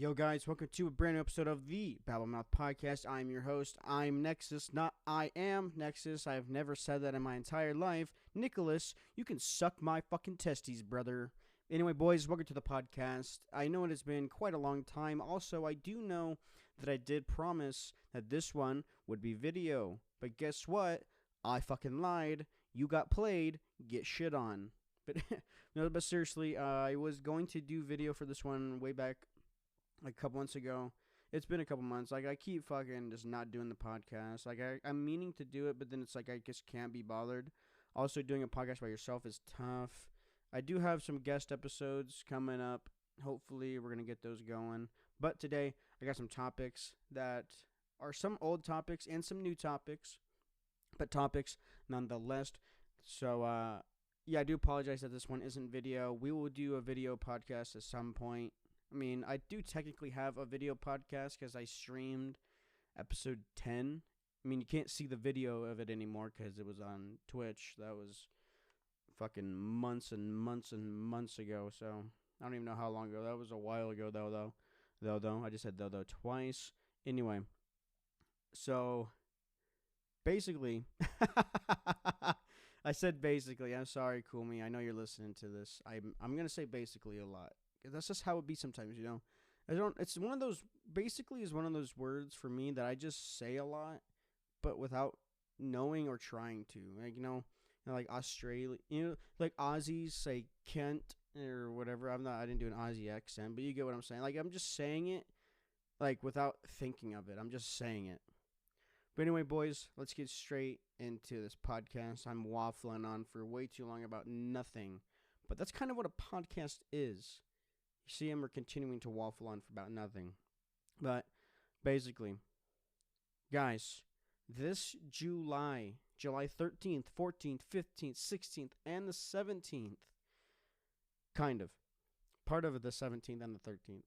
Yo guys, welcome to a brand new episode of the Babblemouth Podcast. I'm your host, ImNexusss, not I am Nexus. I've never said that in my entire life. Nicholas, you can suck my fucking testes, brother. Anyway, boys, welcome to the podcast. I know it has been quite a long time. Also, I do know that I did promise that this one would be video. But guess what? I fucking lied. You got played. Get shit on. But no, but seriously, I was going to do video for this one way back like a couple months ago. It's been a couple months. Like, I keep fucking just not doing the podcast. Like, I'm meaning to do it, but then it's like I just can't be bothered. Also, doing a podcast by yourself is tough. I do have some guest episodes coming up. Hopefully, we're going to get those going. But today, I got some topics that are some old topics and some new topics. But topics nonetheless. So, yeah, I do apologize that this one isn't video. We will do a video podcast at some point. I mean, I do technically have a video podcast because I streamed episode 10. I mean, you can't see the video of it anymore because it was on Twitch. That was fucking months and months and months ago. So, I don't even know how long ago. That was a while ago, though. I just said though twice. Anyway, so basically, I said basically. I'm sorry, Cool Me. I know you're listening to this. I'm gonna say basically a lot. That's just how it be sometimes, you know. It's one of those. Basically, is one of those words for me that I just say a lot, but without knowing or trying to. Like like Australia. Like Aussies say Kent or whatever. I didn't do an Aussie accent, but you get what I'm saying. Like, I'm just saying it, like, without thinking of it. I'm just saying it. But anyway, boys, let's get straight into this podcast. I'm waffling on for way too long about nothing. But that's kind of what a podcast is. You see him, we're continuing to waffle on for about nothing. But basically, guys, this July 13th, 14th, 15th, 16th, and the 17th, kind of, part of the 17th and the 13th.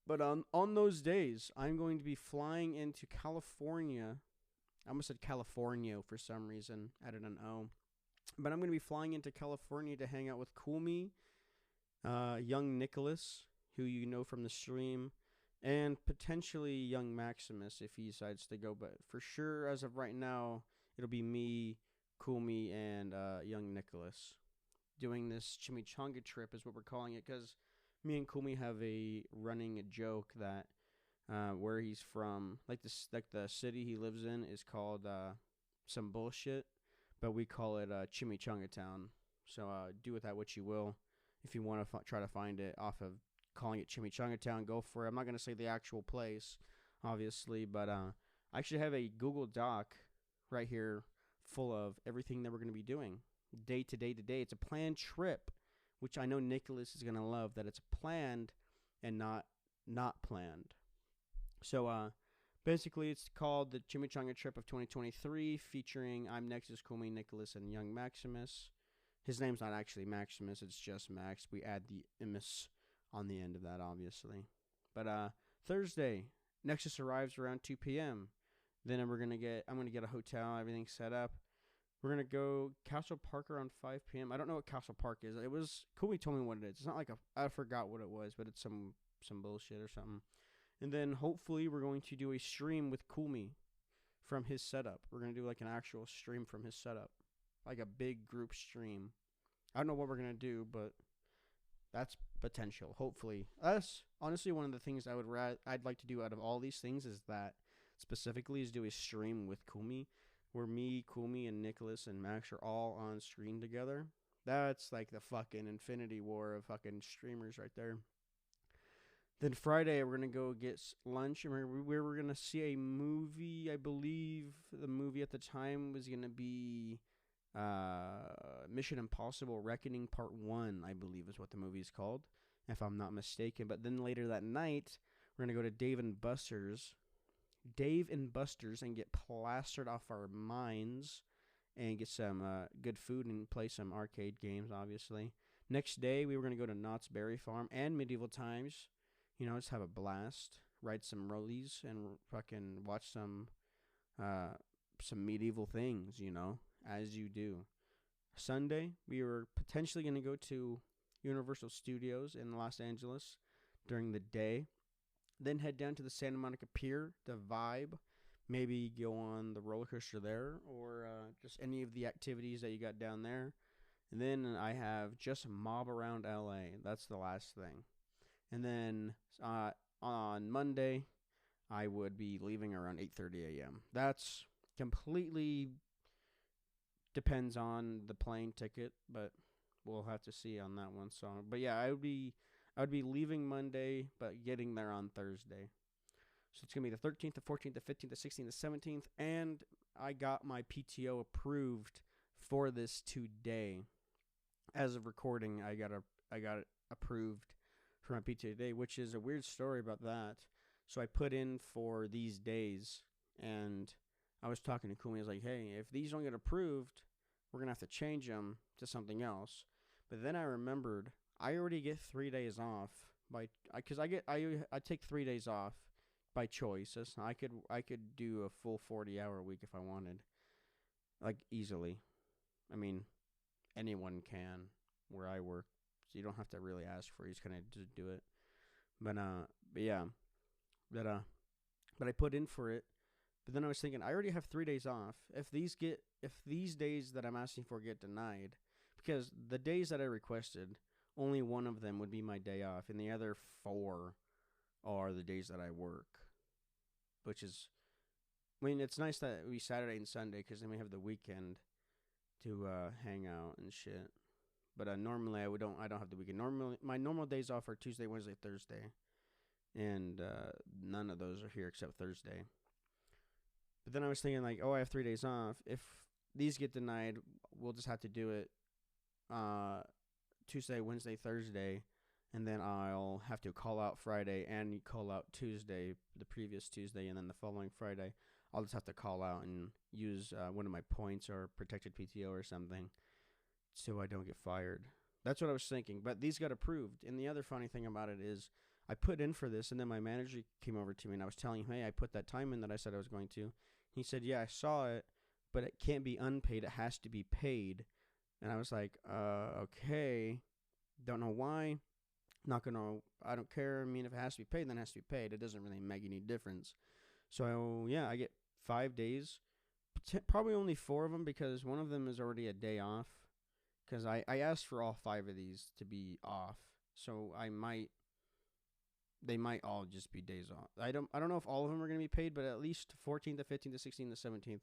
But on those days, I'm going to be flying into California. I almost said California for some reason. Added an O. But I'm going to be flying into California to hang out with Cool Me, young Nicholas, who you know from the stream, and potentially young Maximus if he decides to go. But for sure, as of right now, it'll be me, Cool Me, and young Nicholas doing this Chimichanga Trip is what we're calling it, because me and Kumi have a running joke that where he's from, like the city he lives in is called some bullshit, but we call it Chimichanga Town. So do with that what you will. If you want to try to find it off of calling it Chimichanga Town, go for it. I'm not going to say the actual place, obviously, but I actually have a Google Doc right here full of everything that we're going to be doing day to day to day. It's a planned trip, which I know Nicholas is going to love, that it's planned and not planned. So, basically, it's called the Chimichanga Trip of 2023, featuring ImNexusss, Kumi, Nicholas, and young Maximus. His name's not actually Maximus, it's just Max. We add the imus on the end of that, obviously. But Thursday, Nexus arrives around 2 p.m. Then I'm going to get a hotel, everything set up. We're going to go Castle Park around 5 p.m. I don't know what Castle Park is. It was, Kumi told me what it is. It's not like I forgot what it was, but it's some bullshit or something. And then hopefully we're going to do a stream with Kumi from his setup. We're going to do like an actual stream from his setup. Like a big group stream. I don't know what we're going to do, but that's potential. Hopefully. That's honestly one of the things I'd like to do out of all these things is that specifically is do a stream with Kumi, where me, Kumi, and Nicholas and Max are all on screen together. That's like the fucking infinity war of fucking streamers right there. Then Friday, we're going to go get lunch, and we're going to see a movie. I believe the movie at the time was going to be Mission Impossible Reckoning Part 1, I believe is what the movie is called, if I'm not mistaken. But then later that night, we're going to go to Dave and Buster's and get plastered off our minds and get some good food and play some arcade games, obviously. Next day, we were going to go to Knott's Berry Farm and Medieval Times. Just have a blast, ride some rollies, and fucking watch some medieval things, as you do. Sunday, we were potentially going to go to Universal Studios in Los Angeles during the day. Then head down to the Santa Monica Pier, the Vibe. Maybe go on the roller coaster there, or just any of the activities that you got down there. And then I have just mob around LA. That's the last thing. And then on Monday, I would be leaving around 8:30 a.m. That's completely depends on the plane ticket, but we'll have to see on that one. So, but yeah, I would be leaving Monday, but getting there on Thursday. So it's gonna be the 13th, the 14th, the 15th, the 16th, the 17th, and I got my PTO approved for this today. As of recording, I got it approved for my PTO today, which is a weird story about that. So I put in for these days, and I was talking to Kumi. I was like, "Hey, if these don't get approved, we're gonna have to change them to something else." But then I remembered I already get 3 days off because I take 3 days off by choice. I could do a full 40-hour week if I wanted, like easily. I mean, anyone can where I work, so you don't have to really ask for it. You just kind of just do it. But I put in for it. But then I was thinking, I already have 3 days off. If these days that I'm asking for get denied, because the days that I requested, only one of them would be my day off, and the other 4 are the days that I work. Which is, I mean, it's nice that we Saturday and Sunday, because then we have the weekend to hang out and shit. But normally I don't have the weekend. Normally my normal days off are Tuesday, Wednesday, Thursday, and none of those are here except Thursday. But then I was thinking, like, I have 3 days off. If these get denied, we'll just have to do it Tuesday, Wednesday, Thursday, and then I'll have to call out Friday and call out Tuesday, the previous Tuesday, and then the following Friday, I'll just have to call out and use one of my points or protected PTO or something so I don't get fired. That's what I was thinking, but these got approved. And the other funny thing about it is I put in for this, and then my manager came over to me, and I was telling him, hey, I put that time in that I said I was going to. He said, yeah, I saw it, but it can't be unpaid. It has to be paid. And I was like, okay, don't know why. I don't care. I mean, if it has to be paid, then it has to be paid. It doesn't really make any difference. So, yeah, I get 5 days. Probably only 4 of them because one of them is already a day off. Because I asked for all 5 of these to be off. So they might all just be days off. I don't know if all of them are going to be paid, but at least 14th, the 15th, the 16th, the 17th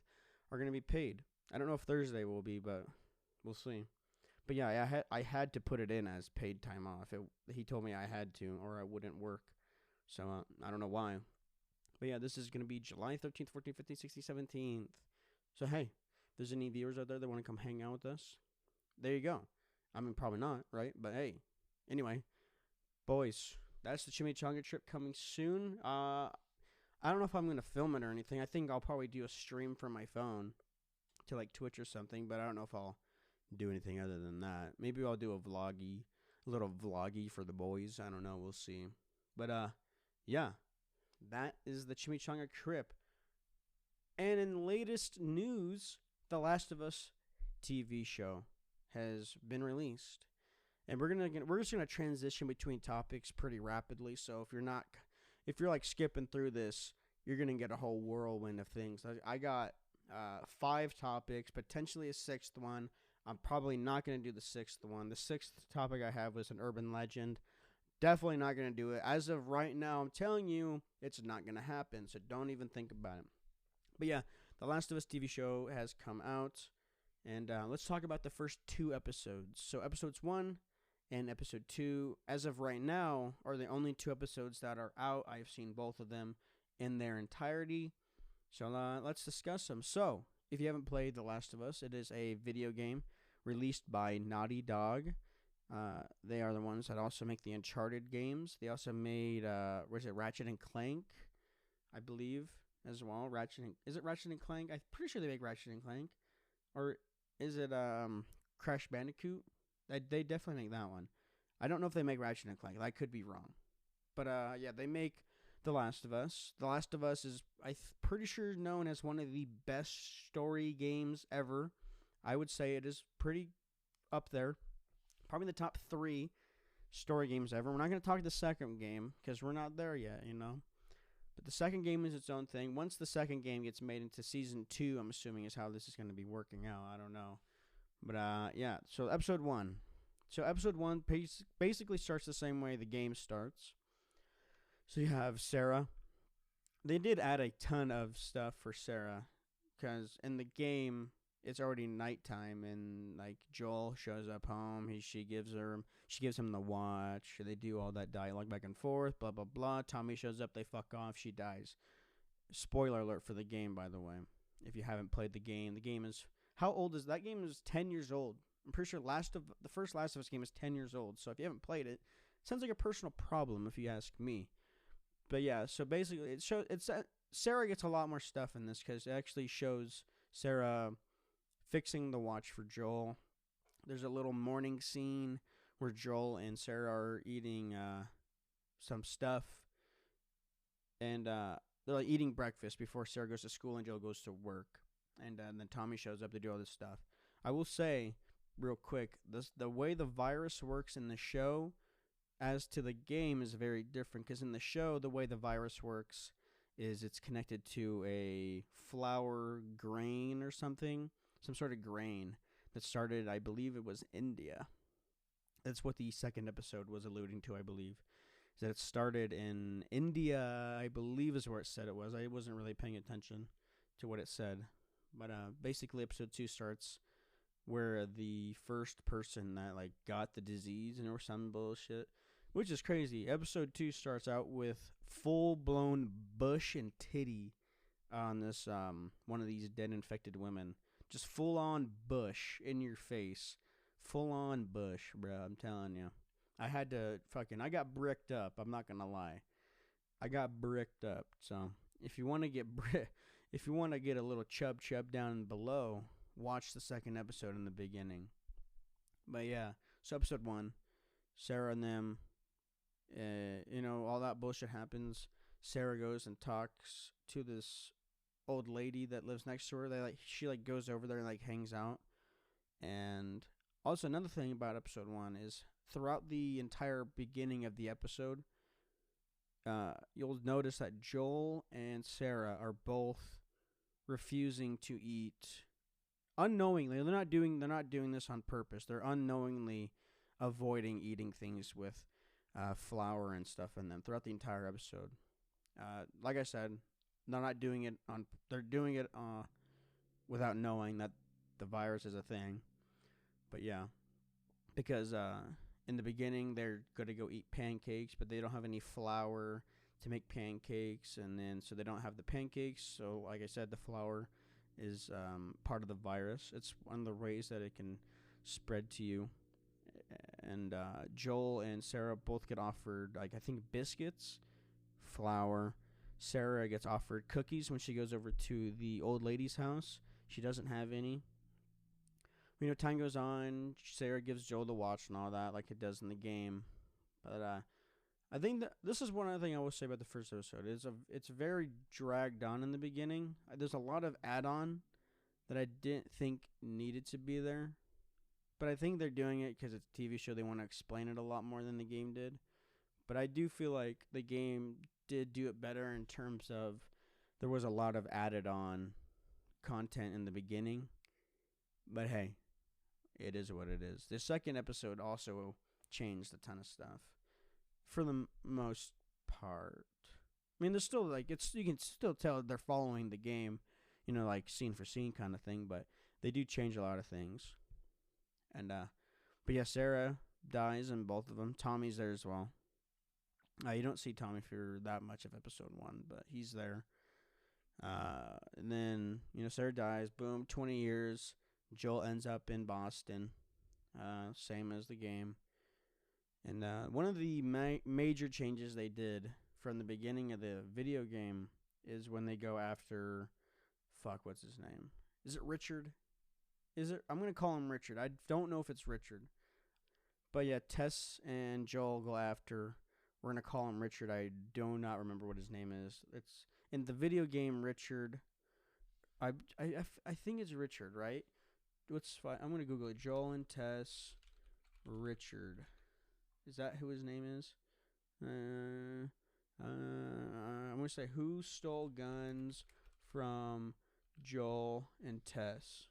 are going to be paid. I don't know if Thursday will be, but we'll see. But yeah, I had to put it in as paid time off. He told me I had to, or I wouldn't work. So I don't know why. But yeah, this is going to be July 13th, 14th, 15th, 16th, 17th. So hey, if there's any viewers out there that want to come hang out with us, there you go. I mean, probably not, right? But hey, anyway, boys, that's the Chimichanga Trip coming soon. I don't know if I'm going to film it or anything. I think I'll probably do a stream from my phone to like Twitch or something, but I don't know if I'll do anything other than that. Maybe I'll do a little vloggy for the boys. I don't know. We'll see. But yeah, that is the Chimichanga Trip. And in latest news, The Last of Us TV show has been released, and we're just gonna transition between topics pretty rapidly. So if you're like skipping through this, you're gonna get a whole whirlwind of things. I got 5 topics, potentially a 6th one. I'm probably not gonna do the 6th one. The 6th topic I have was an urban legend. Definitely not gonna do it as of right now. I'm telling you, it's not gonna happen. So don't even think about it. But yeah, The Last of Us TV show has come out. And let's talk about the first 2 episodes. So episodes 1 and episode 2, as of right now, are the only 2 episodes that are out. I've seen both of them in their entirety. So let's discuss them. So if you haven't played The Last of Us, it is a video game released by Naughty Dog. They are the ones that also make the Uncharted games. They also made, Ratchet and Clank, I believe, as well. Is it Ratchet and Clank? I'm pretty sure they make Ratchet and Clank. Or is it Crash Bandicoot? They definitely make that one. I don't know if they make Ratchet and Clank. I could be wrong. But yeah, they make The Last of Us. The Last of Us is, pretty sure, known as one of the best story games ever. I would say it is pretty up there. Probably the top 3 story games ever. We're not going to talk the second game because we're not there yet, you know. But the second game is its own thing. Once the second game gets made into season 2, I'm assuming is how this is going to be working out. I don't know. But yeah, so episode 1. So episode 1 basically starts the same way the game starts. So you have Sarah. They did add a ton of stuff for Sarah, because in the game it's already nighttime, and like Joel shows up home. She gives him the watch. They do all that dialogue back and forth. Blah blah blah. Tommy shows up. They fuck off. She dies. Spoiler alert for the game, by the way. If you haven't played the game is, how old is that game? Is 10 years old. I'm pretty sure the first Last of Us game is 10 years old. So if you haven't played it, sounds like a personal problem if you ask me. But yeah, so basically Sarah gets a lot more stuff in this, because it actually shows Sarah fixing the watch for Joel. There's a little morning scene where Joel and Sarah are eating some stuff, and they're like eating breakfast before Sarah goes to school and Joel goes to work, and then Tommy shows up to do all this stuff. I will say real quick, the way the virus works in the show as to the game is very different, because in the show, the way the virus works is it's connected to a flour grain or something, some sort of grain that started, I believe it was India. That's what the second episode was alluding to, I believe. Is that it started in India, I believe is where it said it was. I wasn't really paying attention to what it said. But basically episode 2 starts where the first person that like got the disease and or some bullshit, which is crazy. Episode 2 starts out with full-blown bush and titty on this one of these dead infected women. Just full-on bush in your face. Full-on bush, bro. I'm telling you. I got bricked up. I'm not gonna lie. I got bricked up. So if you want to get a little chub down below, watch the second episode in the beginning. But yeah, so episode 1, Sarah and them. All that bullshit happens. Sarah goes and talks to this old lady that lives next to her. She goes over there and hangs out. And also another thing about episode 1 is throughout the entire beginning of the episode, you'll notice that Joel and Sarah are both refusing to eat unknowingly. They're not doing this on purpose. They're unknowingly avoiding eating things with flour and stuff in them throughout the entire episode. Like I said, they're not doing it on. They're doing it without knowing that the virus is a thing. But yeah, because in the beginning they're gonna go eat pancakes, but they don't have any flour to make pancakes, and then so they don't have the pancakes. So like I said, the flour is part of the virus. It's one of the ways that it can spread to you. And Joel and Sarah both get offered, I think, biscuits, flour. Sarah gets offered cookies when she goes over to the old lady's house. She doesn't have any. Time goes on. Sarah gives Joel the watch and all that, like it does in the game. But I think that this is one other thing I will say about the first episode. It's very dragged on in the beginning. There's a lot of add-on that I didn't think needed to be there. But I think they're doing it because it's a TV show. They want to explain it a lot more than the game did. But I do feel like the game did do it better in terms of there was a lot of added on content in the beginning. But hey, it is what it is. The second episode also changed a ton of stuff for the most part. I mean, there's still you can still tell they're following the game, scene for scene kind of thing. But they do change a lot of things. And but yeah, Sarah dies in both of them. Tommy's there as well. You don't see Tommy for that much of episode 1, but he's there. And then Sarah dies. Boom, 20 years. Joel ends up in Boston, same as the game. And one of the major changes they did from the beginning of the video game is when they go after, what's his name? Is it Richard? I'm going to call him Richard. I don't know if it's Richard. But yeah, Tess and Joel go after. We're going to call him Richard. I do not remember what his name is. It's in the video game, Richard. I think it's Richard, right? I'm going to Google it. Joel and Tess, Richard. Is that who his name is? I'm gonna say who stole guns from Joel and Tess.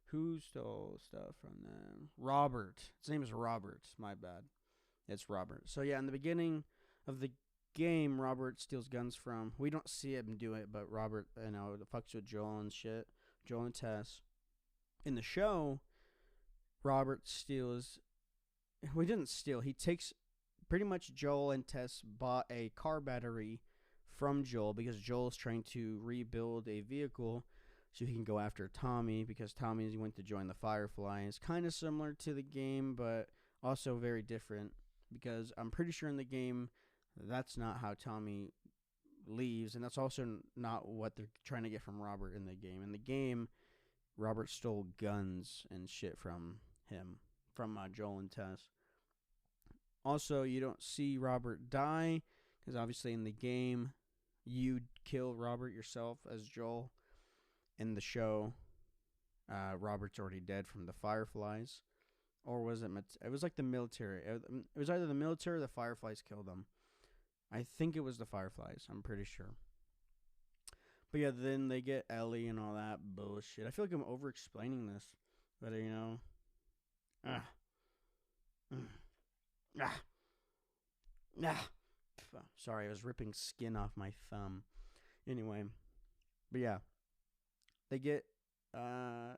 Who stole stuff from them? Robert. His name is Robert. My bad. It's Robert. So yeah, in the beginning of the game, Robert steals guns from. We don't see him do it, but Robert, fucks with Joel and shit. Joel and Tess. In the show, Robert steals. He didn't steal. He takes pretty much Joel and Tess bought a car battery from Joel because Joel's trying to rebuild a vehicle so he can go after Tommy because Tommy went to join the Fireflies. Kind of similar to the game, but also very different because I'm pretty sure in the game that's not how Tommy leaves, and that's also not what they're trying to get from Robert in the game. In the game, Robert stole guns and shit from him, from Joel and Tess. Also, you don't see Robert die because obviously in the game, you kill Robert yourself as Joel. In the show, Robert's already dead from the Fireflies. Or was it? It was like the military. It was either the military or the Fireflies killed him. I think it was the Fireflies. I'm pretty sure. But yeah, then they get Ellie and all that bullshit. I feel like I'm over-explaining this. But, Sorry, I was ripping skin off my thumb. Anyway. But yeah. They get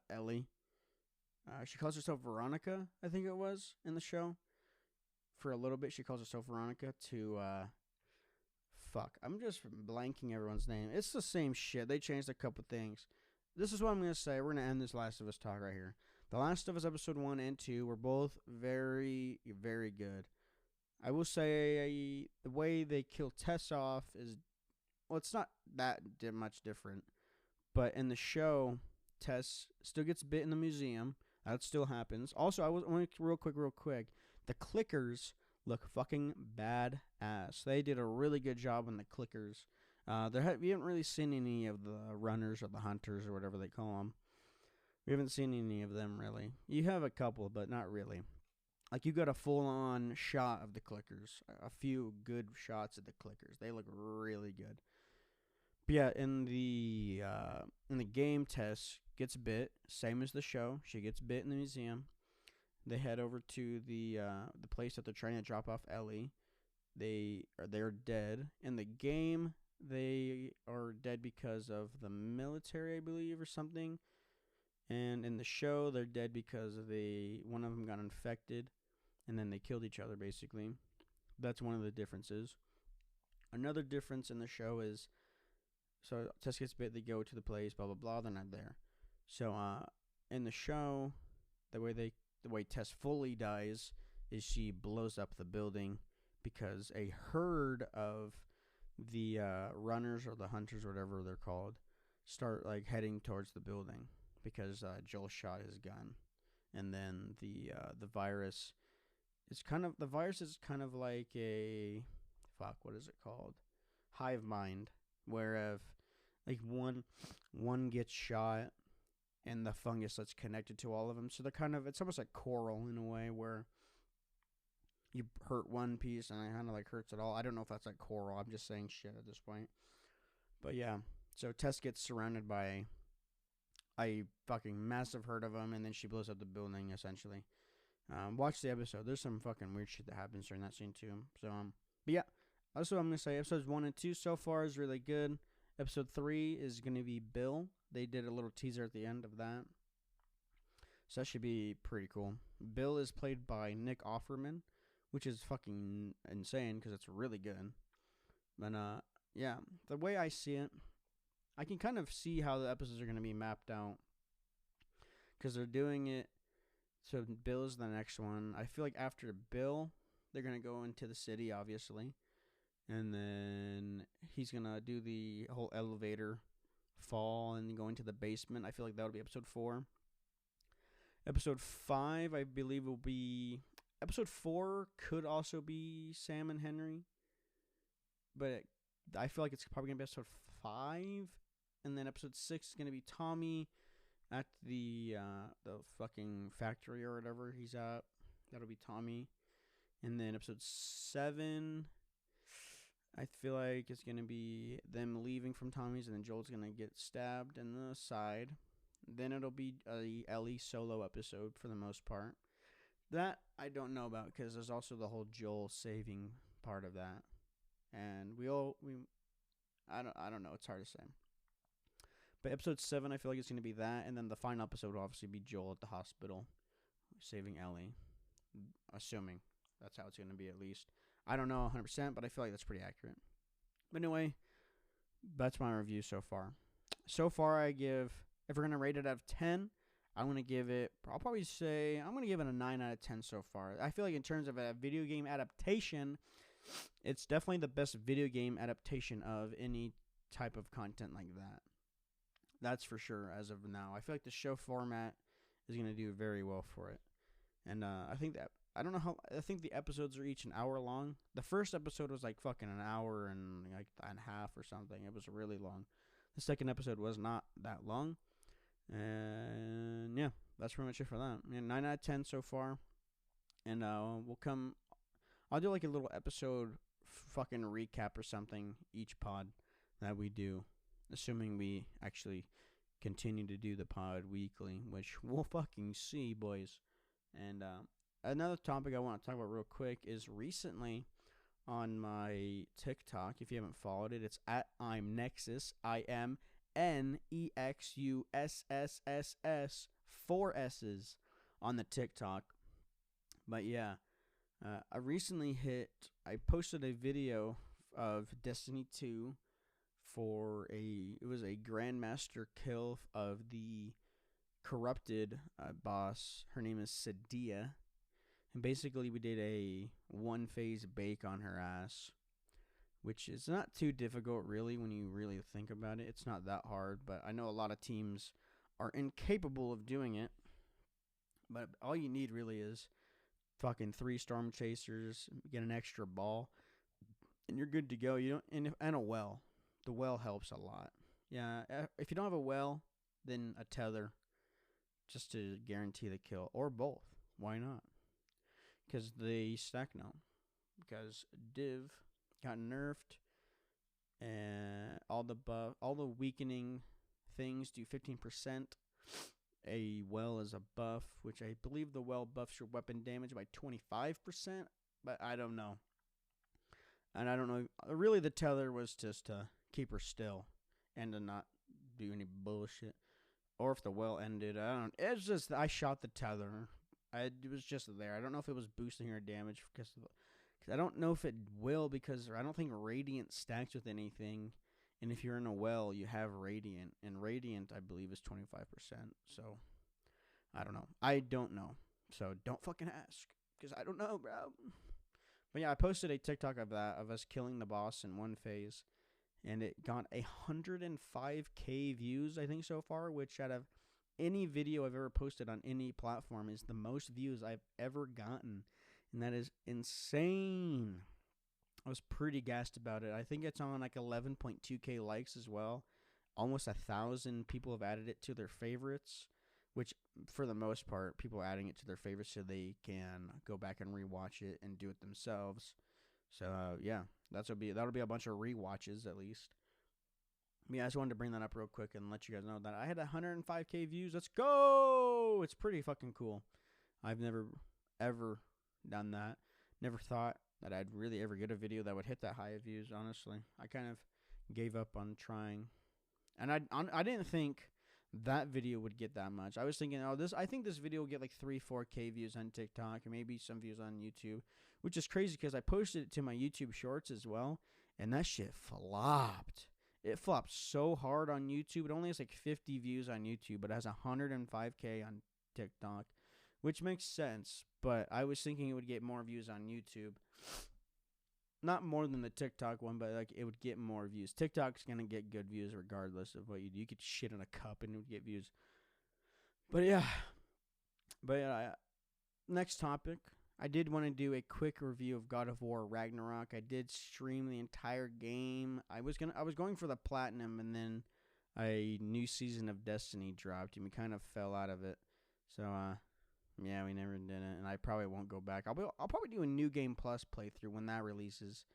Ellie. She calls herself Veronica, I think it was, in the show. For a little bit, she calls herself Veronica to, I'm just blanking everyone's name. It's the same shit. They changed a couple things. This is what I'm going to say. We're going to end this Last of Us talk right here. The Last of Us episode 1 and 2 were both very, very good. I will say the way they kill Tess off is, well, it's not that much different. But in the show, Tess still gets bit in the museum. That still happens. Also, I want to real quick. The clickers look fucking badass. They did a really good job on the clickers. We haven't really seen any of the runners or the hunters or whatever they call them. We haven't seen any of them really. You have a couple, but not really. Like you got a full-on shot of the clickers. A few good shots of the clickers. They look really good. But yeah, in the game, Tess gets bit, same as the show. She gets bit in the museum. They head over to the place that they're trying to drop off Ellie. They're dead. In the game, they are dead because of the military, I believe, or something. And in the show, they're dead because one of them got infected, and then they killed each other, basically. That's one of the differences. Another difference in the show is, so Tess gets bit, they go to the place, blah, blah, blah, they're not there. So, in the show, the way Tess fully dies is she blows up the building because a herd of the runners or the hunters, or whatever they're called, start like heading towards the building because Joel shot his gun. And then the virus is kind of like a what is it called? Hive mind, where if like one gets shot and the fungus that's connected to all of them, so they're it's almost like coral in a way where you hurt one piece and it kind of like hurts it all. I don't know if that's like coral. I'm just saying shit at this point. But yeah, so Tess gets surrounded by a fucking massive herd of them, and then she blows up the building essentially. Watch the episode. There's some fucking weird shit that happens during that scene too. So but yeah, that's what I'm gonna say. Episodes 1 and 2 so far is really good. Episode 3 is gonna be Bill. They did a little teaser at the end of that, so that should be pretty cool. Bill is played by Nick Offerman, which is fucking insane because it's really good. But yeah, the way I see it, I can kind of see how the episodes are going to be mapped out because they're doing it. So Bill is the next one. I feel like after Bill, they're going to go into the city, obviously. And then he's going to do the whole elevator fall and go into the basement. I feel like that would be episode 4. Episode 5, I believe, will be... Episode 4 could also be Sam and Henry. But I feel like it's probably going to be episode 5. And then episode 6 is going to be Tommy at the fucking factory or whatever he's at. That'll be Tommy. And then episode 7, I feel like it's going to be them leaving from Tommy's, and then Joel's going to get stabbed in the side. Then it'll be a Ellie solo episode for the most part. That I don't know about, because there's also the whole Joel saving part of that. And I don't know, it's hard to say. But episode 7, I feel like it's going to be that, and then the final episode will obviously be Joel at the hospital saving Ellie, assuming that's how it's going to be at least. I don't know 100%, but I feel like that's pretty accurate. But anyway, that's my review so far. So far, I give, if we're going to rate it out of 10, I'm going to give it, I'll probably say, I'm going to give it a 9 out of 10 so far. I feel like in terms of a video game adaptation, it's definitely the best video game adaptation of any type of content like that. That's for sure as of now. I feel like the show format is going to do very well for it. And I think the episodes are each an hour long. The first episode was like fucking an hour and like and a half or something. It was really long. The second episode was not that long. And yeah, that's pretty much it for that. 9 out of 10 so far. And I'll do like a little episode fucking recap or something each pod that we do. Assuming we actually continue to do the pod weekly, which we'll fucking see, boys. And another topic I want to talk about real quick is recently on my TikTok, if you haven't followed it, it's at ImNexusss, ImNexusss, 4 S's on the TikTok. But yeah, I posted a video of Destiny 2 it was a Grandmaster kill of the corrupted boss. Her name is Sadia. And basically we did a 1-phase bake on her ass, which is not too difficult really when you really think about it. It's not that hard, but I know a lot of teams are incapable of doing it. But all you need really is fucking 3 storm chasers, get an extra ball, and you're good to go. And a well. The well helps a lot. Yeah, if you don't have a well, then a tether, just to guarantee the kill, or both. Why not? Because they stack now. Because Div got nerfed, and all the weakening things do 15%. A well is a buff, which I believe the well buffs your weapon damage by 25%, but I don't know. And I don't know. Really, the tether was just to keep her still and to not do any bullshit. Or if the well ended, it's just I shot the tether. It was just there. I don't know if it was boosting her damage because I don't know if it will, because I don't think Radiant stacks with anything. And if you're in a well, you have Radiant, and Radiant I believe is 25%. So I don't know. So don't fucking ask, because I don't know, bro. But yeah, I posted a TikTok of that, of us killing the boss in 1 phase. And it got 105K views, I think, so far, which out of any video I've ever posted on any platform is the most views I've ever gotten. And that is insane. I was pretty gassed about it. I think it's on like 11.2K likes as well. Almost 1,000 people have added it to their favorites, which for the most part, people are adding it to their favorites so they can go back and rewatch it and do it themselves. So yeah, that'll be a bunch of rewatches at least. Yeah, I just wanted to bring that up real quick and let you guys know that I had 105K views. Let's go! It's pretty fucking cool. I've never ever done that. Never thought that I'd really ever get a video that would hit that high of views. Honestly, I kind of gave up on trying, and I didn't think that video would get that much. I was thinking, I think this video will get like 3-4K views on TikTok and maybe some views on YouTube, which is crazy because I posted it to my YouTube Shorts as well, and that shit flopped. It flopped so hard on YouTube. It only has like 50 views on YouTube, but it has 105K on TikTok, which makes sense. But I was thinking it would get more views on YouTube. Not more than the TikTok one, but like it would get more views. TikTok's going to get good views regardless of what you do. You could shit in a cup and it would get views. But yeah. Next topic. I did want to do a quick review of God of War Ragnarok. I did stream the entire game. I was going for the platinum, and then a new season of Destiny dropped and we kind of fell out of it. So Yeah, we never did it, and I probably won't go back. I'll probably do a New Game Plus playthrough when that releases,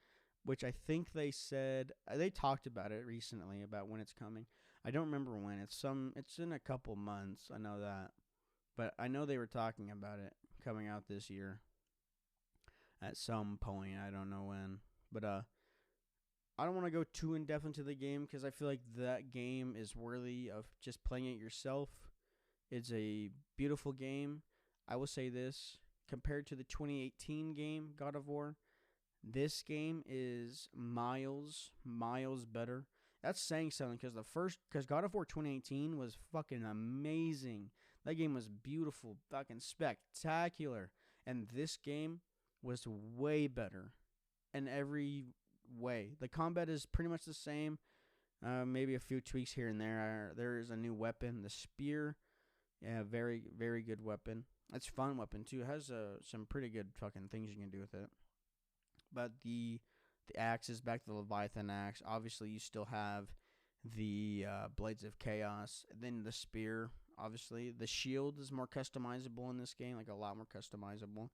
which I think they said they talked about it recently about when it's coming. I don't remember when. It's in a couple months. I know that, but I know they were talking about it coming out this year at some point. I don't know when, but I don't want to go too in depth into the game because I feel like that game is worthy of just playing it yourself. It's a beautiful game. I will say this, compared to the 2018 game God of War, this game is miles better. That's saying something because God of War 2018 was fucking amazing. That game was beautiful, fucking spectacular, and this game was way better in every way. The combat is pretty much the same. Maybe a few tweaks here and there. There is a new weapon, the spear. Yeah, very, very good weapon. It's a fun weapon too. It has some pretty good fucking things you can do with it. But the axe is back to the Leviathan axe. Obviously, you still have the Blades of Chaos. Then the spear, obviously. The shield is more customizable in this game, like a lot more customizable,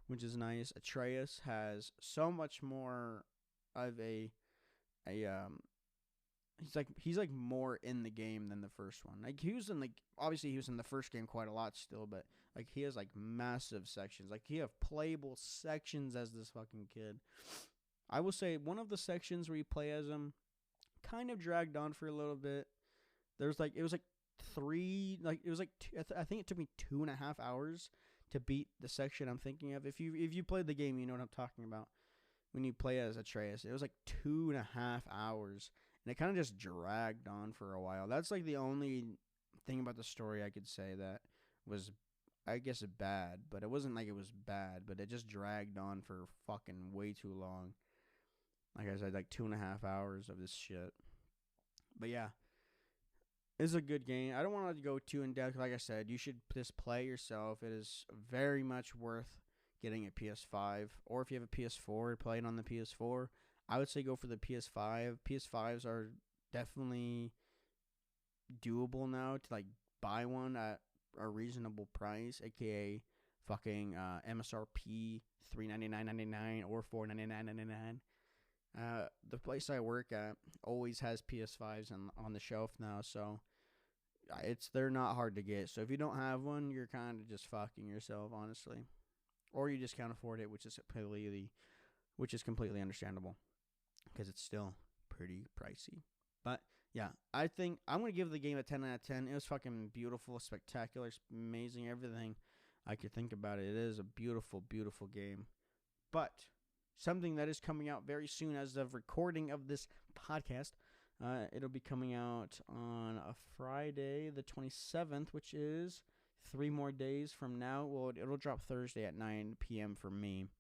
which is nice. Atreus has so much more of a he's like more in the game than the first one. Like obviously he was in the first game quite a lot still, but like he has like massive sections. Like he have playable sections as this fucking kid. I will say one of the sections where you play as him kind of dragged on for a little bit. I think it took me 2.5 hours to beat the section I'm thinking of. If you played the game, you know what I'm talking about. When you play as Atreus, it was like 2.5 hours. And it kind of just dragged on for a while. That's like the only thing about the story I could say that was, I guess, bad. But it wasn't like it was bad, but it just dragged on for fucking way too long. Like I said, like 2.5 hours of this shit. But yeah, it's a good game. I don't want to go too in depth. Like I said, you should just play yourself. It is very much worth getting a PS5. Or if you have a PS4, play it on the PS4. I would say go for the PS5. PS5s are definitely doable now to like buy one at a reasonable price, aka fucking MSRP $399.99 or $499.99. The place I work at always has PS5s on the shelf now, so they're not hard to get. So if you don't have one, you're kind of just fucking yourself, honestly, or you just can't afford it, which is completely understandable. Because it's still pretty pricey. But, yeah, I think I'm going to give the game a 10 out of 10. It was fucking beautiful, spectacular, amazing, everything I could think about it. It is a beautiful, beautiful game. But something that is coming out very soon as of recording of this podcast, it'll be coming out on a Friday, the 27th, which is 3 more days from now. Well, it'll drop Thursday at 9 p.m. for me.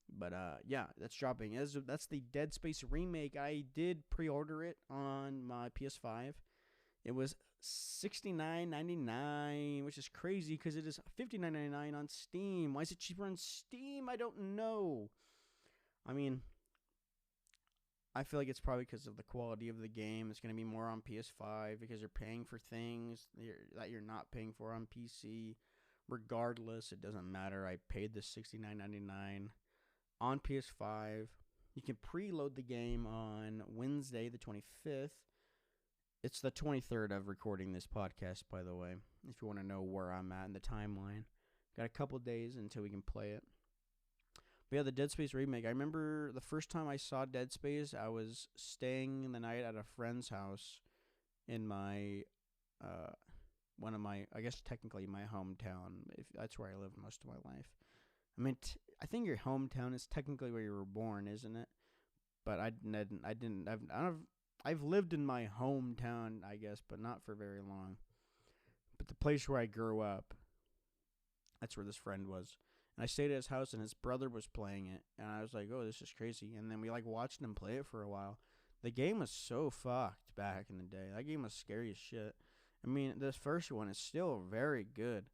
But yeah, that's dropping. That's the Dead Space remake. I did pre-order it on my PS5. It was $69.99, which is crazy because it is $59.99 on Steam. Why is it cheaper on Steam? I don't know. I mean, I feel like it's probably because of the quality of the game. It's going to be more on PS5 because you're paying for things that you're not paying for on PC. Regardless, it doesn't matter. I paid the $69.99 on PS5. You can preload the game on Wednesday, the 25th. It's the 23rd of recording this podcast, by the way, if you want to know where I'm at in the timeline. Got a couple days until we can play it. But yeah, the Dead Space remake. I remember the first time I saw Dead Space, I was staying the night at a friend's house in my one of my, I guess technically my hometown. If that's where I lived most of my life. I mean, I think your hometown is technically where you were born, isn't it? But I've lived in my hometown, I guess, but not for very long. But the place where I grew up, that's where this friend was. And I stayed at his house, and his brother was playing it. And I was like, oh, this is crazy. And then we watched him play it for a while. The game was so fucked back in the day. That game was scary as shit. I mean, this first one is still very good.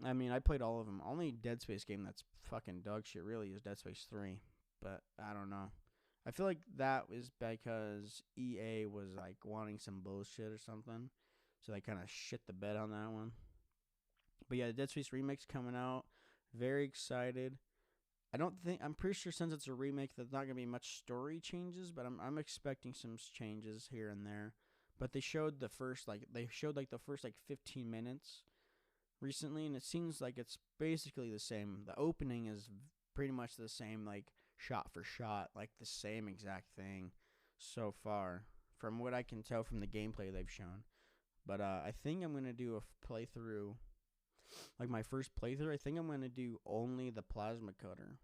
I mean, I played all of them. Only Dead Space game that's fucking dog shit really is Dead Space 3. But I don't know. I feel like that was because EA was wanting some bullshit or something. So they kind of shit the bed on that one. But yeah, the Dead Space remake's coming out. Very excited. I'm pretty sure since it's a remake, there's not gonna be much story changes, but I'm expecting some changes here and there. But they showed the first the first 15 minutes recently, and it seems like it's basically the same. The opening is pretty much the same, like shot for shot, like the same exact thing so far, from what I can tell from the gameplay they've shown. But I think I'm gonna do a playthrough, like my first playthrough. I think I'm gonna do only the plasma cutter,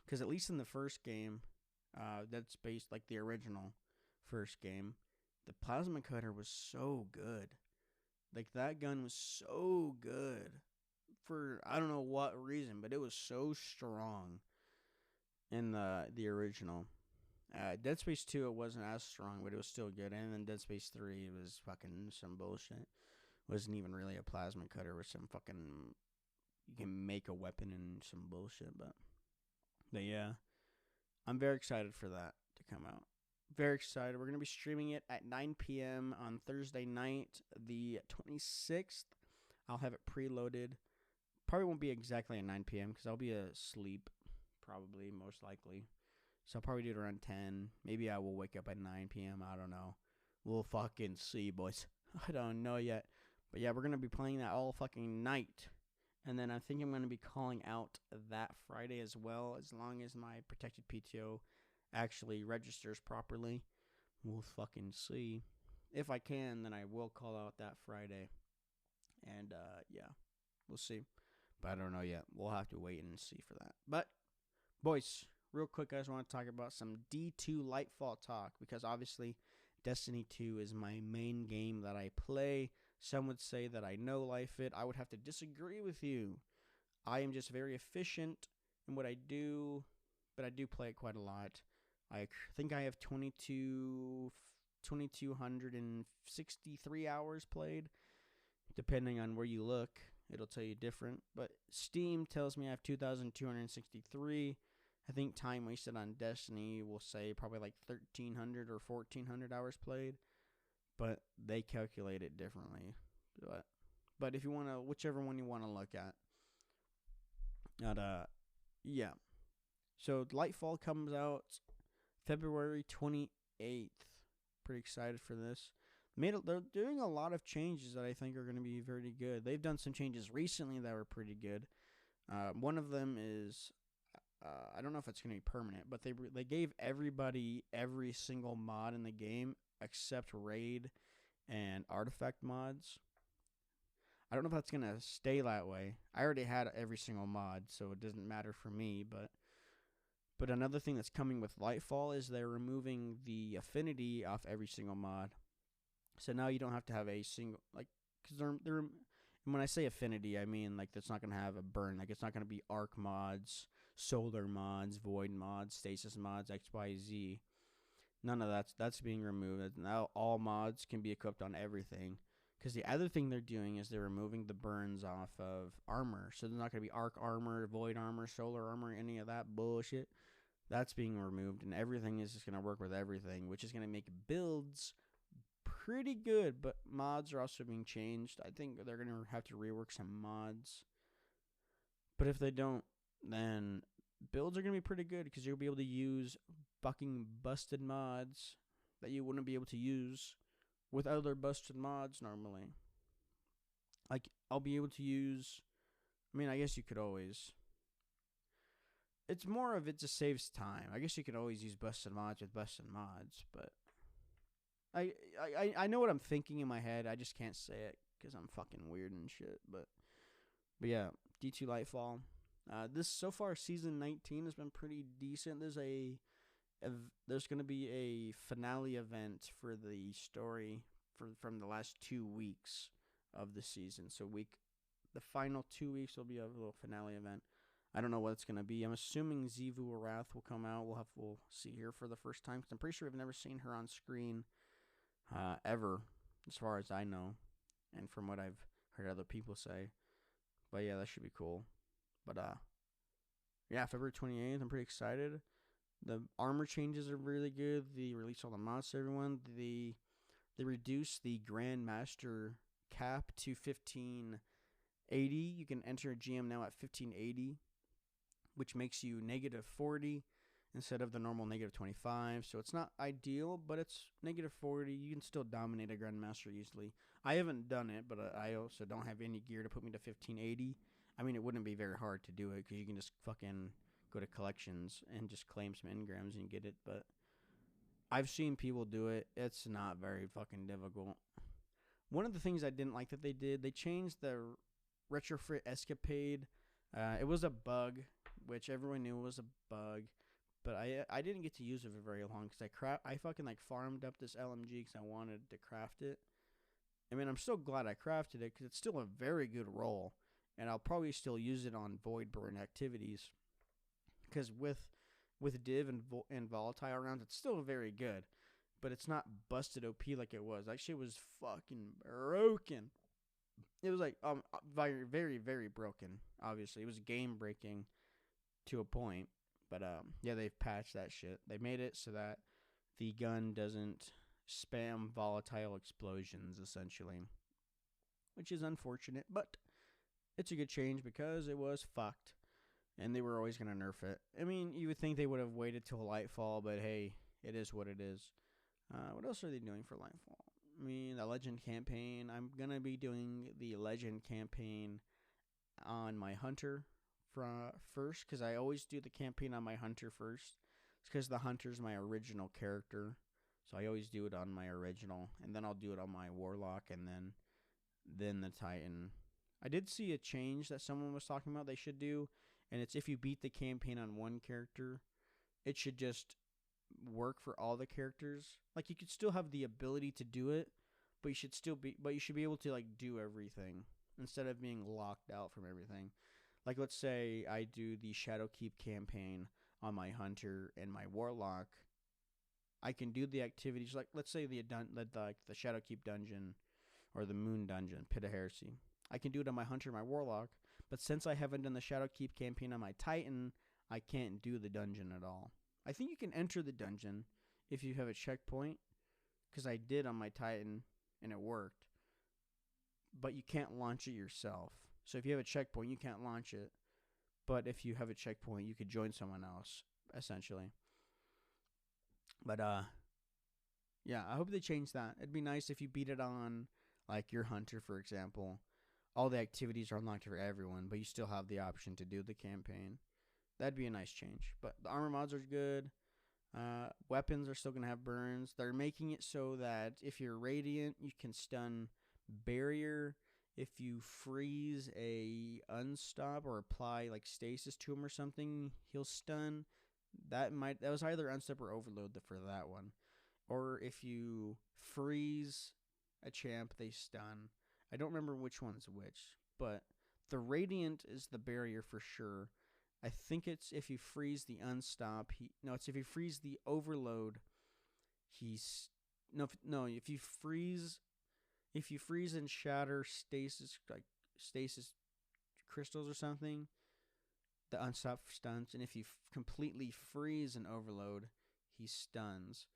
because at least in the first game, that's based like the original first game, the plasma cutter was so good. Like that gun was so good for I don't know what reason, but it was so strong in the original. Dead Space 2, it wasn't as strong, but it was still good. And then Dead Space 3 was fucking some bullshit. Wasn't even really a plasma cutter. It was some fucking, you can make a weapon and some bullshit. But yeah, I'm very excited for that to come out. Very excited. We're going to be streaming it at 9 p.m. on Thursday night, the 26th. I'll have it preloaded. Probably won't be exactly at 9 p.m. because I'll be asleep, probably, most likely. So I'll probably do it around 10. Maybe I will wake up at 9 p.m. I don't know. We'll fucking see, boys. I don't know yet. But yeah, we're going to be playing that all fucking night. And then I think I'm going to be calling out that Friday as well, as long as my protected PTO actually registers properly. We'll fucking see. If I can, then I will call out that Friday. And yeah, we'll see. But I don't know yet. We'll have to wait and see for that. But, boys, real quick, I just want to talk about some D2 Lightfall talk, because obviously Destiny 2 is my main game that I play. Some would say that I no life it. I would have to disagree with you. I am just very efficient in what I do, but I do play it quite a lot. I think I have 2,263 hours played. Depending on where you look, it'll tell you different. But Steam tells me I have 2,263. I think time wasted on Destiny will say probably like 1,300 or 1,400 hours played. But they calculate it differently. But if you want to, whichever one you want to look at. Yeah. So Lightfall comes out February 28th. Pretty excited for this. They're doing a lot of changes that I think are going to be very good. They've done some changes recently that were pretty good. One of them is, I don't know if it's going to be permanent, but they gave everybody every single mod in the game except raid and artifact mods. I don't know if that's going to stay that way. I already had every single mod, so it doesn't matter for me. But another thing that's coming with Lightfall is they're removing the affinity off every single mod. So now you don't have to have a single, like, because they're and when I say affinity, I mean, like, it's not going to have a burn. Like, it's not going to be arc mods, solar mods, void mods, stasis mods, XYZ. None of that's being removed. Now all mods can be equipped on everything. Because the other thing they're doing is they're removing the burns off of armor. So there's not going to be arc armor, void armor, solar armor, any of that bullshit. That's being removed, and everything is just going to work with everything, which is going to make builds pretty good. But mods are also being changed. I think they're going to have to rework some mods. But if they don't, then builds are going to be pretty good, because you'll be able to use fucking busted mods that you wouldn't be able to use with other busted mods normally. Like, I'll be able to use, I mean, I guess you could always, it's more of it just saves time. I guess you could always use busted mods with busted mods, but I know what I'm thinking in my head. I just can't say it because I'm fucking weird and shit. But yeah, D2 Lightfall. This so far season 19 has been pretty decent. There's going to be a finale event for the story from the last 2 weeks of the season. So the final 2 weeks will be a little finale event. I don't know what it's going to be. I'm assuming Xivu Arath will come out. We'll see her for the first time, because I'm pretty sure I've never seen her on screen ever, as far as I know, and from what I've heard other people say. But yeah, that should be cool. But yeah, February 28th, I'm pretty excited. The armor changes are really good. They release all the mods to everyone. They reduce the Grandmaster cap to 15 80. You can enter a GM now at 1580, which makes you negative 40 instead of the normal negative 25. So it's not ideal, but it's negative 40. You can still dominate a Grandmaster easily. I haven't done it, but I also don't have any gear to put me to 1580. I mean, it wouldn't be very hard to do it because you can just fucking go to collections and just claim some engrams and get it. But I've seen people do it. It's not very fucking difficult. One of the things I didn't like that they did, they changed the retrofit escapade. It was a bug, which everyone knew was a bug. But I didn't get to use it for very long because I fucking like farmed up this LMG because I wanted to craft it. I mean, I'm still glad I crafted it because it's still a very good roll, and I'll probably still use it on void burn activities. Because with div and volatile rounds, it's still very good, but it's not busted OP like it was. Actually, it was fucking broken. It was like very very very broken. Obviously, it was game breaking to a point. But, yeah, they've patched that shit. They made it so that the gun doesn't spam volatile explosions, essentially. Which is unfortunate, but it's a good change because it was fucked. And they were always going to nerf it. I mean, you would think they would have waited till Lightfall, but hey, it is what it is. What else are they doing for Lightfall? I mean, the Legend campaign. I'm going to be doing the Legend campaign on my Hunter first, because I always do the campaign on my Hunter first. It's because the Hunter's my original character, so I always do it on my original, and then I'll do it on my Warlock, and then the Titan. I did see a change that someone was talking about they should do, and it's if you beat the campaign on one character, it should just work for all the characters. Like, you could still have the ability to do it, but you should be able to like do everything instead of being locked out from everything. Like, let's say I do the Shadowkeep campaign on my Hunter and my Warlock. I can do the activities, like, let's say the Shadowkeep dungeon or the Moon dungeon, Pit of Heresy. I can do it on my Hunter and my Warlock, but since I haven't done the Shadowkeep campaign on my Titan, I can't do the dungeon at all. I think you can enter the dungeon if you have a checkpoint, because I did on my Titan and it worked, but you can't launch it yourself. So if you have a checkpoint, you can't launch it. But if you have a checkpoint, you could join someone else, essentially. But, yeah, I hope they change that. It'd be nice if you beat it on, like, your Hunter, for example. All the activities are unlocked for everyone, but you still have the option to do the campaign. That'd be a nice change. But the armor mods are good. Weapons are still going to have burns. They're making it so that if you're Radiant, you can stun Barrier. If you freeze a unstop or apply like stasis to him or something, he'll stun. That was either unstop or overload for that one. Or if you freeze a champ, they stun. I don't remember which one's which, but the Radiant is the Barrier for sure. I think it's if you freeze the unstop. It's if you freeze the overload. If you freeze and shatter stasis crystals or something, the unstop stuns. And if you completely freeze an overload, he stuns.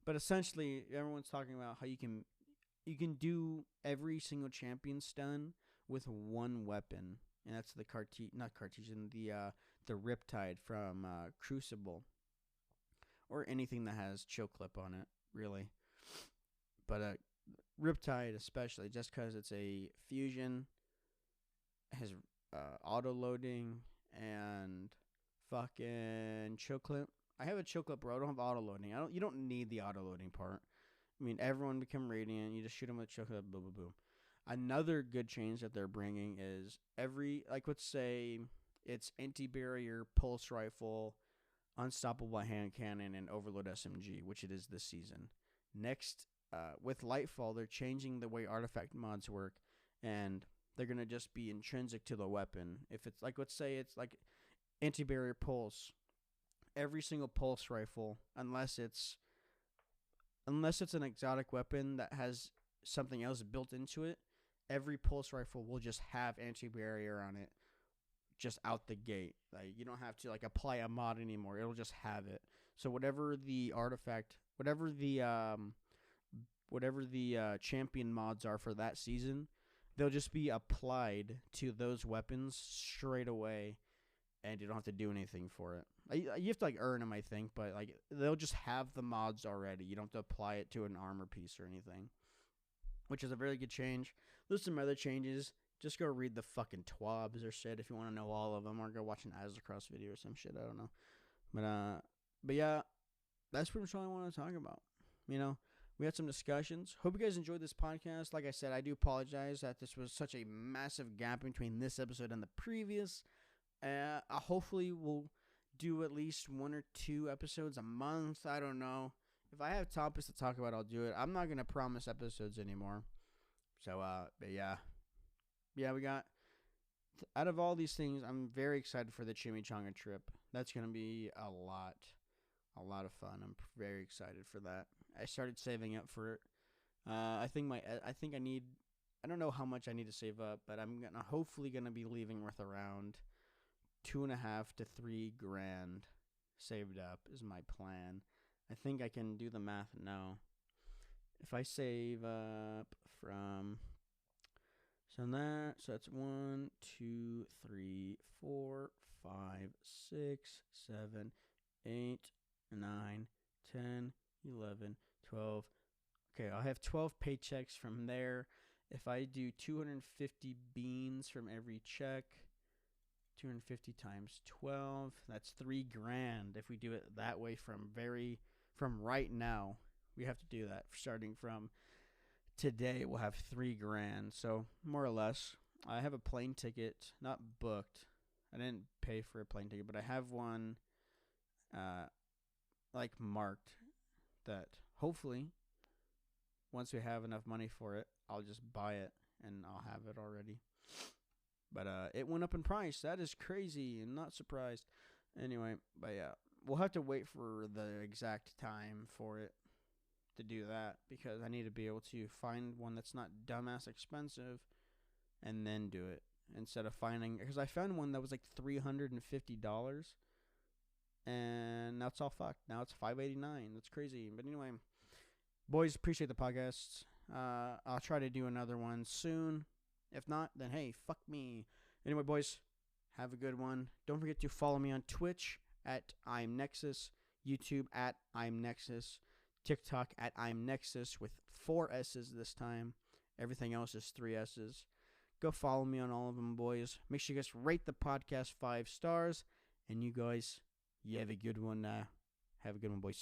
But essentially, everyone's talking about how you can do every single champion stun with one weapon, and that's the the Riptide from Crucible, or anything that has chill clip on it, really. But Riptide especially, just because it's a fusion, has auto loading and fucking chill clip. I have a chill clip, bro. I don't have auto loading. You don't need the auto loading part. I mean, everyone become Radiant. You just shoot them with chill clip. Boom, boom, boom. Another good change that they're bringing is let's say it's anti-barrier, pulse rifle, unstoppable hand cannon, and overload SMG, which it is this season. Next, with Lightfall, they're changing the way artifact mods work, and they're going to just be intrinsic to the weapon. If it's like, let's say it's like anti-barrier pulse, every single pulse rifle, unless it's an exotic weapon that has something else built into it, every pulse rifle will just have anti-barrier on it just out the gate. Like, you don't have to like apply a mod anymore. It'll just have it. So whatever the artifact, whatever the champion mods are for that season, they'll just be applied to those weapons straight away, and you don't have to do anything for it. You have to like earn them, I think, but like they'll just have the mods already. You don't have to apply it to an armor piece or anything, which is a very good change. There's some other changes. Just go read the fucking twabs or shit if you want to know all of them, or go watch an Azzacross video or some shit. I don't know, but yeah, that's pretty much all I want to talk about. You know, we had some discussions. Hope you guys enjoyed this podcast. Like I said, I do apologize that this was such a massive gap between this episode and the previous. Hopefully we'll do at least 1 or 2 episodes a month. I don't know. If I have topics to talk about, I'll do it. I'm not going to promise episodes anymore. So, but yeah. Yeah, we got... out of all these things, I'm very excited for the Chimichanga Trip. That's going to be a lot of fun. I'm very excited for that. I started saving up for it. I think I don't know how much I need to save up, but I'm hopefully gonna be leaving with around $2.5 to $3 grand saved up is my plan. I think I can do the math now. If I save up from so that's 1, 2, 3, 4, 5, 6, 7, 8, 9, 10, 11, 12. Okay, I'll have 12 paychecks from there. If I do 250 beans from every check, 250 times 12, that's $3 grand. If we do it that way from right now, we have to do that. Starting from today, we'll have $3 grand. So more or less, I have a plane ticket, not booked. I didn't pay for a plane ticket, but I have one, like marked, that hopefully once we have enough money for it, I'll just buy it and I'll have it already. But it went up in price. That is crazy. I'm not surprised. Anyway, but yeah, we'll have to wait for the exact time for it to do that, because I need to be able to find one that's not dumbass expensive and then do it, instead of finding, because I found one that was like $350 and now it's all fucked. Now it's $589. That's crazy. But anyway, boys, appreciate the podcast. I'll try to do another one soon. If not, then hey, fuck me. Anyway, boys, have a good one. Don't forget to follow me on Twitch at ImNexusss, YouTube at ImNexusss, TikTok at ImNexusss with 4 S's this time. Everything else is 3 S's. Go follow me on all of them, boys. Make sure you guys rate the podcast 5 stars. And you guys, you have a good one. Have a good one, boys.